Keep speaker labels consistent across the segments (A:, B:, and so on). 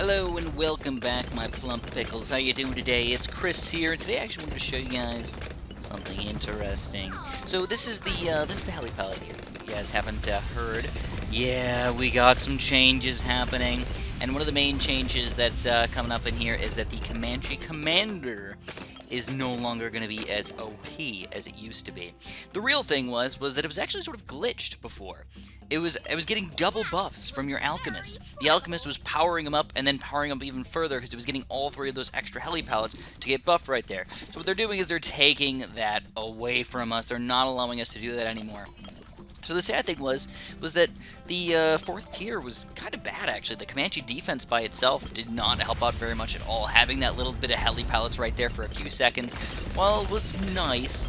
A: Hello and welcome back, my plump pickles. How you doing today? It's Chris here, and today I actually wanted to show you guys something interesting. So this is the heli palette here. If you guys haven't heard, yeah, we got some changes happening, and one of the main changes that's coming up in here is that the Commanche Commander is no longer going to be as OP as it used to be. The real thing was that it was actually sort of glitched before. It was getting double buffs from your Alchemist. The Alchemist was powering him up and then powering him up even further because it was getting all three of those extra heli pallets to get buffed right there. So what they're doing is they're taking that away from us. They're not allowing us to do that anymore. So the sad thing was that the fourth tier was kind of bad, actually. The Commanche defense by itself did not help out very much at all. Having that little bit of heli pallets right there for a few seconds, while it was nice,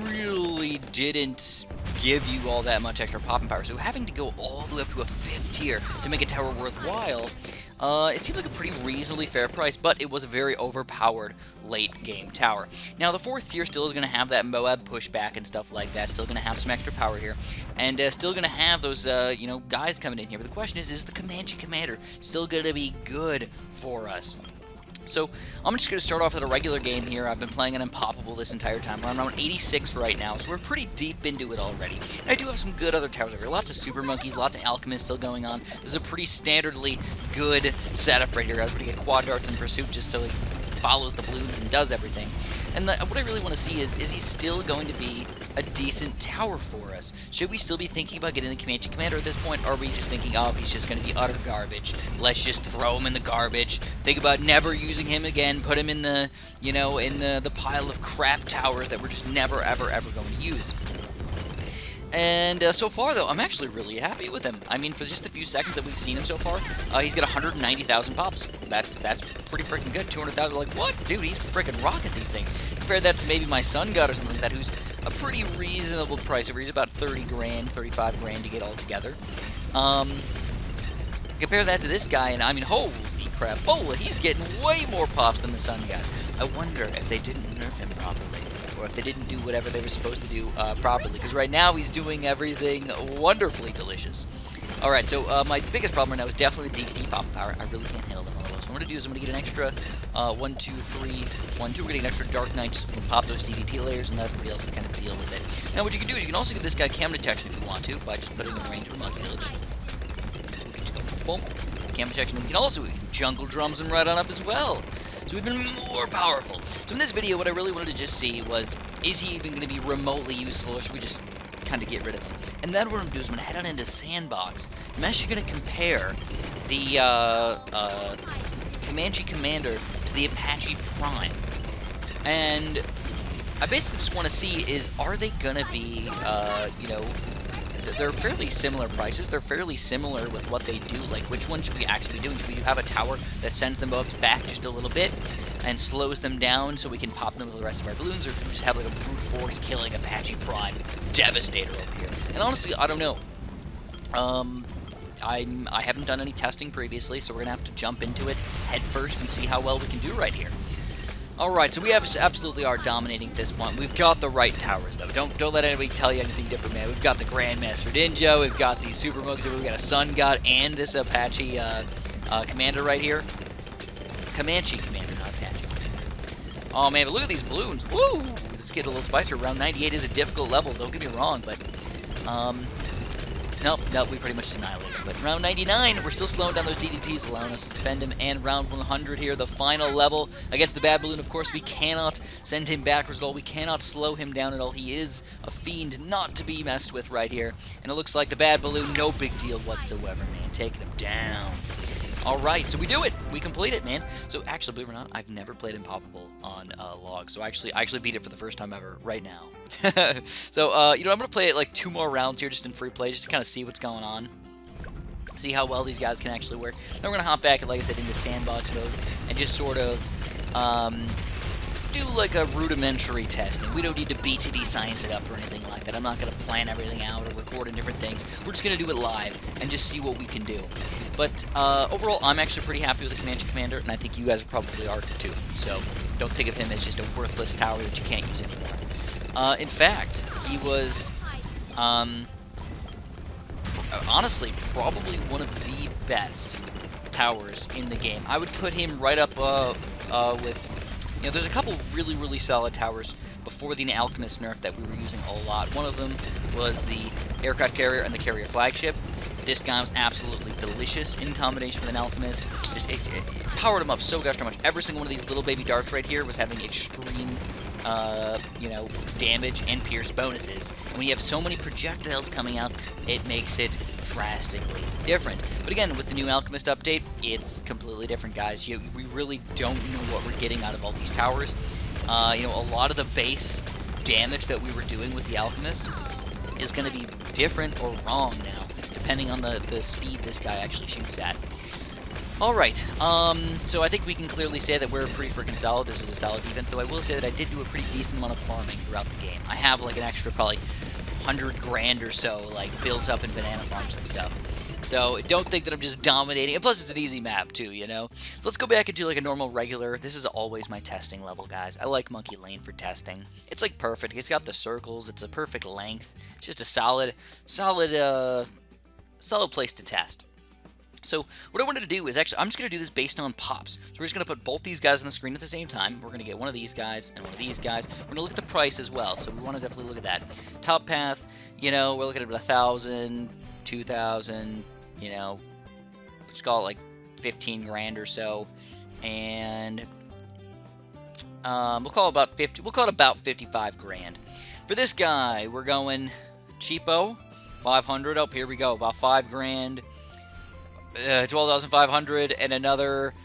A: really didn't give you all that much extra popping power. So having to go all the way up to a 5th tier to make a tower worthwhile, it seemed like a pretty reasonably fair price, but it was a very overpowered late-game tower. Now, the 4th tier still is going to have that Moab pushback and stuff like that, still going to have some extra power here, and still going to have those, guys coming in here. But the question is the Commanche Commander still going to be good for us? So, I'm just going to start off with a regular game here. I've been playing an Unpoppable this entire time. We're around 86 right now, so we're pretty deep into it already. And I do have some good other towers over here. Lots of Super Monkeys, lots of Alchemists still going on. This is a pretty standardly good setup right here, guys. We get Quad Darts in Pursuit just so he follows the balloons and does everything. And what I really want to see is he still going to be a decent tower for us? Should we still be thinking about getting the Commanche Commander at this point, or are we just thinking, oh, he's just going to be utter garbage, let's just throw him in the garbage, think about never using him again, put him in the, the pile of crap towers that we're just never, ever, ever going to use? And so far, though, I'm actually really happy with him. I mean, for just the few seconds that we've seen him so far, he's got 190,000 pops. That's pretty freaking good. 200,000. Like, what? Dude, he's freaking rocking these things. Compare that to maybe my Sun God or something like that, who's a pretty reasonable price over. He's about 30 grand, 35 grand to get all together. Compare that to this guy, and I mean, holy crap. Bola, he's getting way more pops than the Sun God. I wonder if they didn't nerf him properly, or if they didn't do whatever they were supposed to do properly, because right now he's doing everything wonderfully delicious. Alright, so my biggest problem right now is definitely the DDT pop power. I really can't handle them all. So what I'm going to do is I'm going to get an extra 1, 2, 3, 1, 2. We're getting an extra Dark Knight so we can pop those DDT layers and let everybody else kind of deal with it. Now what you can do is you can also give this guy cam detection if you want to, by just putting him in range of a monkey village. So we can just go boom, cam detection. We can also jungle drums him right on up as well. So we've been more powerful. So in this video, what I really wanted to just see was, is he even going to be remotely useful, or should we just kind of get rid of him? And then what I'm going to do is I'm going to head on into Sandbox. I'm actually going to compare the Comanche Commander to the Apache Prime. And I basically just want to see is, are they going to be, they're fairly similar prices. They're fairly similar with what they do. Like, which one should we actually be doing? Should we have a tower that sends them both back just a little bit and slows them down so we can pop them with the rest of our balloons, or should we just have like a brute force killing Apache Prime Devastator over here? And honestly, I don't know. I haven't done any testing previously, so we're gonna have to jump into it head first and see how well we can do right here. Alright, so we absolutely are dominating at this point. We've got the right towers, though. Don't let anybody tell you anything different, man. We've got the Grandmaster Ninja, we've got these Super Monkeys, we've got a Sun God, and this Apache Commander right here. Comanche Commander, not Apache Commander. Oh, man, but look at these balloons. Woo! This kid a little spicer. Round 98 is a difficult level, don't get me wrong, but... Nope, we pretty much annihilated him. But round 99, we're still slowing down those DDTs, allowing us to defend him. And round 100 here, the final level against the Bad Balloon. Of course, we cannot send him backwards at all. We cannot slow him down at all. He is a fiend not to be messed with right here. And it looks like the Bad Balloon, no big deal whatsoever, man. Taking him down. Alright, so we do it. We complete it, man. So actually, believe it or not, I've never played Unpoppable on log. So I actually beat it for the first time ever right now. So, I'm going to play it like 2 more rounds here just in free play, just to kind of see what's going on. See how well these guys can actually work. Then we're going to hop back, like I said, into Sandbox mode and just sort of do like a rudimentary testing. We don't need to BTD science it up or anything like that. I'm not going to plan everything out or record in different things. We're just going to do it live and just see what we can do. But overall, I'm actually pretty happy with the Comanche Commander, and I think you guys probably are too. So don't think of him as just a worthless tower that you can't use anymore. In fact, he was honestly probably one of the best towers in the game. I would put him right up with, you know, there's a couple really, really solid towers before the Alchemist nerf that we were using a lot. One of them was the aircraft carrier and the carrier flagship. This guy was absolutely delicious in combination with an Alchemist. It powered him up so gosh darn much. Every single one of these little baby darts right here was having extreme, you know, damage and pierce bonuses. And when you have so many projectiles coming out, it makes it drastically different. But again, with the new Alchemist update, it's completely different, guys. We really don't know what we're getting out of all these towers. You know, a lot of the base damage that we were doing with the Alchemist is going to be different or wrong now, depending on the speed this guy actually shoots at. Alright, so I think we can clearly say that we're pretty freaking solid. This is a solid defense, though I will say that I did do a pretty decent amount of farming throughout the game. I have like an extra probably 100 grand or so, like, built up in banana farms and stuff. So don't think that I'm just dominating. And plus, it's an easy map, too, you know? So let's go back and do, like, a normal regular. This is always my testing level, guys. I like Monkey Lane for testing. It's, like, perfect. It's got the circles. It's a perfect length. It's just a solid place to test. So what I wanted to do is actually, I'm just going to do this based on pops. So we're just going to put both these guys on the screen at the same time. We're going to get one of these guys and one of these guys. We're going to look at the price as well. So we want to definitely look at that. Top path, you know, we're looking at about 1,000, 2,000, you know, let's call it like 15 grand or so. And we'll call it about 55 grand. For this guy, we're going cheapo, 500. Oh, here we go, about 5 grand. 12,500 and another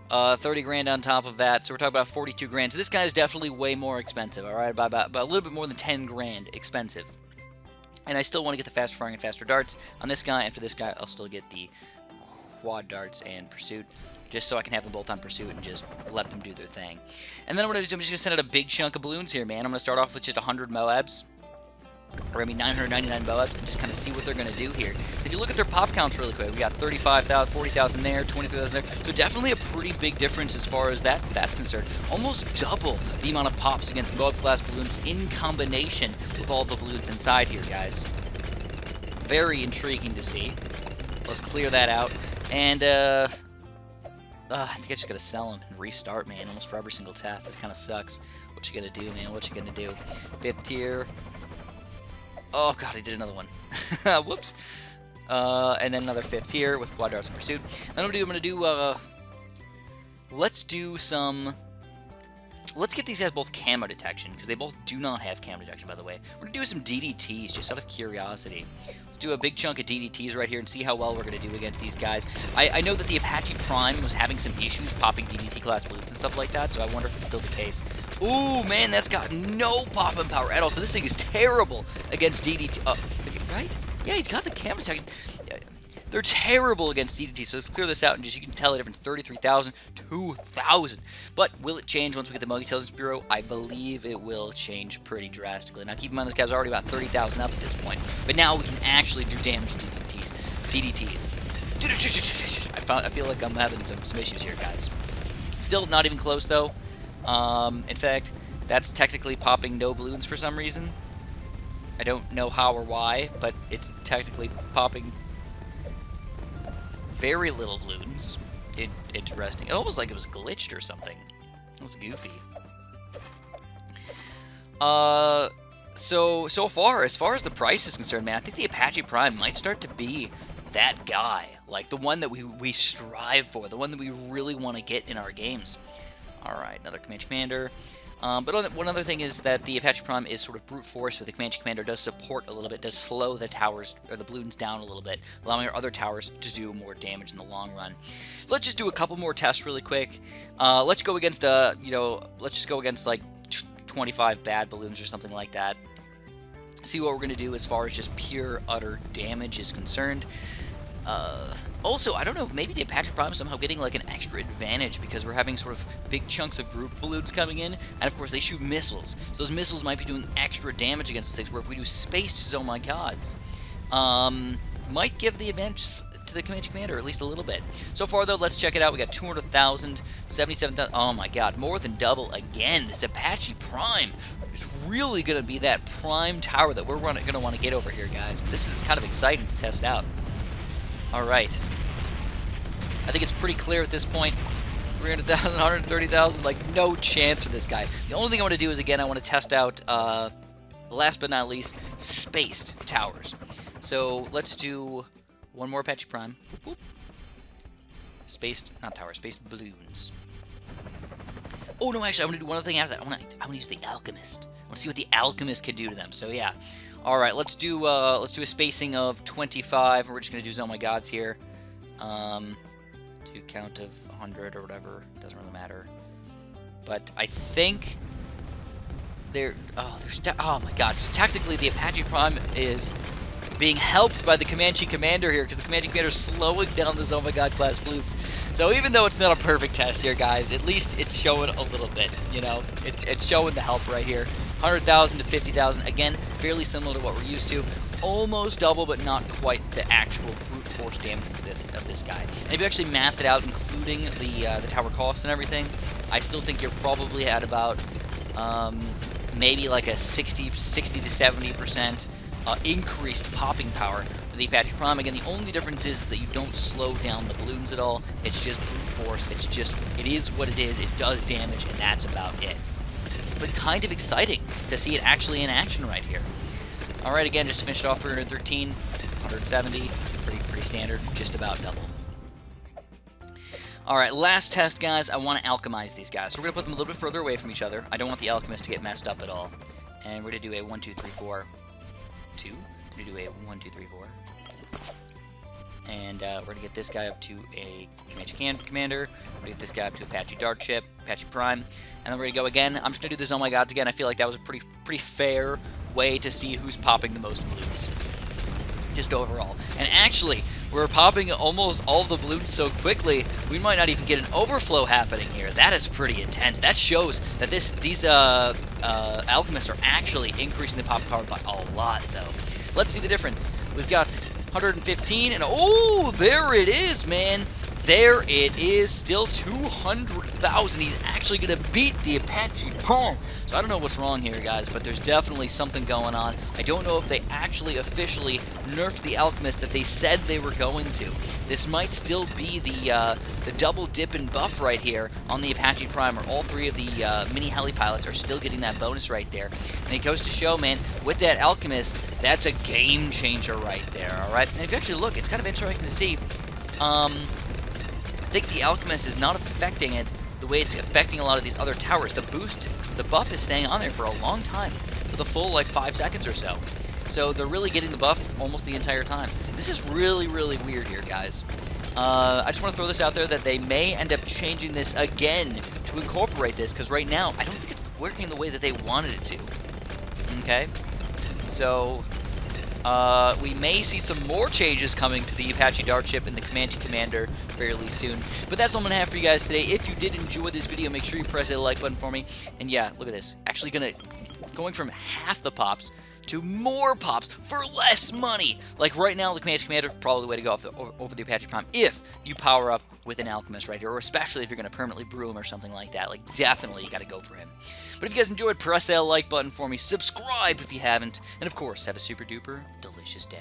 A: 30 grand on top of that, so we're talking about 42 grand. So this guy is definitely way more expensive, alright, by about a little bit more than 10 grand expensive. And I still want to get the faster firing and faster darts on this guy, and for this guy I'll still get the quad darts and pursuit, just so I can have them both on pursuit and just let them do their thing. And then what I'm just going to send out a big chunk of balloons here, man. I'm going to start off with just 100 Moabs. Or, I mean, 999 Moabs, and just kind of see what they're going to do here. If you look at their pop counts really quick, we got 35,000, 40,000 there, 23,000 there. So definitely a pretty big difference as far as that's concerned. Almost double the amount of pops against Moab-class balloons in combination with all the balloons inside here, guys. Very intriguing to see. Let's clear that out. And, I think I just got to sell them and restart, man, almost for every single task. That kind of sucks. What you going to do, man? What you going to do? 5th tier. Oh god, I did another one. Whoops. And then another 5th here with quad darts and pursuit. Then I'm gonna do let's get these guys both camo detection, because they both do not have camo detection, by the way. We're gonna do some DDTs just out of curiosity. Let's do a big chunk of DDTs right here and see how well we're gonna do against these guys. I know that the Apache Prime was having some issues popping DDT class balloons and stuff like that, so I wonder if it's still the case. Ooh, man, that's got no popping power at all. So this thing is terrible against DDT. Right? Yeah, he's got the camo detection. They're terrible against DDT, so let's clear this out and just, you can tell the difference, 33,000, 2,000. But will it change once we get the Monkey Intelligence Bureau? I believe it will change pretty drastically. Now keep in mind this guy's already about 30,000 up at this point, but now we can actually do damage to DDTs. I feel like I'm having some issues here, guys. Still not even close, though. In fact, that's technically popping no balloons for some reason. I don't know how or why, but it's technically popping very little balloons. Interesting. It almost like it was glitched or something. It was goofy. So far, as far as the price is concerned, man, I think the Apache Prime might start to be that guy. Like, the one that we strive for. The one that we really want to get in our games. Alright, another Commanche Commander. But one other thing is that the Apache Prime is sort of brute force, but the Commanche Commander does support a little bit, does slow the towers, or the balloons down a little bit, allowing our other towers to do more damage in the long run. Let's just do a couple more tests really quick. Let's go against, let's just go against, like, 25 bad balloons or something like that. See what we're going to do as far as just pure, utter damage is concerned. Also, I don't know, maybe the Apache Prime is somehow getting like an extra advantage because we're having sort of big chunks of group balloons coming in, and of course they shoot missiles. So those missiles might be doing extra damage against those things, where if we do spaced oh my gods, might give the advantage to the Commanche Commander, at least a little bit. So far though, let's check it out. We got 200,000, 77,000, oh my god, more than double again. This Apache Prime is really going to be that prime tower that we're going to want to get over here, guys. This is kind of exciting to test out. Alright. I think it's pretty clear at this point. 300,000, 130,000, like no chance for this guy. The only thing I want to do is, again, I want to test out, last but not least, spaced towers. So let's do one more Apache Prime. Boop, boop. Spaced, not towers, spaced balloons. Oh no, actually, I'm gonna do one other thing out of that. I wanna use the Alchemist. I wanna see what the Alchemist can do to them. So yeah, all right, let's do a spacing of 25. We're just gonna do Oh My Gods here. To count of 100 or whatever, doesn't really matter. But I think oh my god. So tactically, the Apache Prime is being helped by the Commanche Commander here, because the Commanche Commander is slowing down this Oh My God class Bloons. So even though it's not a perfect test here, guys, at least it's showing a little bit, you know? It's showing the help right here. 100,000 to 50,000, again, fairly similar to what we're used to. Almost double, but not quite the actual brute force damage of this guy. And if you actually math it out, including the tower costs and everything, I still think you're probably at about maybe like a 60 to 70% increased popping power for the Apache Prime. Again, the only difference is that you don't slow down the balloons at all. It's just brute force. It is what it is. It does damage, and that's about it. But kind of exciting to see it actually in action right here. All right, again, just to finish it off, 313, 170, pretty standard, just about double. All right, last test, guys. I want to alchemize these guys. So we're going to put them a little bit further away from each other. I don't want the Alchemist to get messed up at all. And we're going to do a 1, 2, 3, 4, 2. We're going to do a 1, 2, 3, 4. And we're going to get this guy up to a Commanche Commander. We're going to get this guy up to Apache Dart Ship, Apache Prime. And then we're going to go again. I'm just going to do this Oh My Gods again. I feel like that was a pretty fair way to see who's popping the most balloons. Just overall. And actually, we're popping almost all of the balloons so quickly, we might not even get an overflow happening here. That is pretty intense. That shows that these Alchemists are actually increasing the pop power by a lot, though. Let's see the difference. We've got 115, and oh, there it is, man. There it is, still 200,000. He's actually going to beat the Apache Prime. So I don't know what's wrong here, guys, but there's definitely something going on. I don't know if they actually officially nerfed the Alchemist that they said they were going to. This might still be the double dip and buff right here on the Apache Prime, where all three of the mini heli pilots are still getting that bonus right there. And it goes to show, man, with that Alchemist, that's a game changer right there, all right? And if you actually look, it's kind of interesting to see. I think the Alchemist is not affecting it the way it's affecting a lot of these other towers. The buff is staying on there for a long time, for the full, like, 5 seconds or so. So they're really getting the buff almost the entire time. This is really, really weird here, guys. I just want to throw this out there that they may end up changing this again to incorporate this, because right now, I don't think it's working the way that they wanted it to. Okay? So we may see some more changes coming to the Apache Dart Ship and the Commanche Commander fairly soon. But that's all I'm going to have for you guys today. If you did enjoy this video, make sure you press that like button for me. And yeah, look at this. Actually going from half the pops to more pops for less money. Like right now, the Commanche Commander, probably the way to go over the Apache Prime if you power up with an Alchemist right here, or especially if you're going to permanently brew him or something like that. Like, definitely you got to go for him. But if you guys enjoyed, press that like button for me. Subscribe if you haven't. And of course, have a super duper delicious day.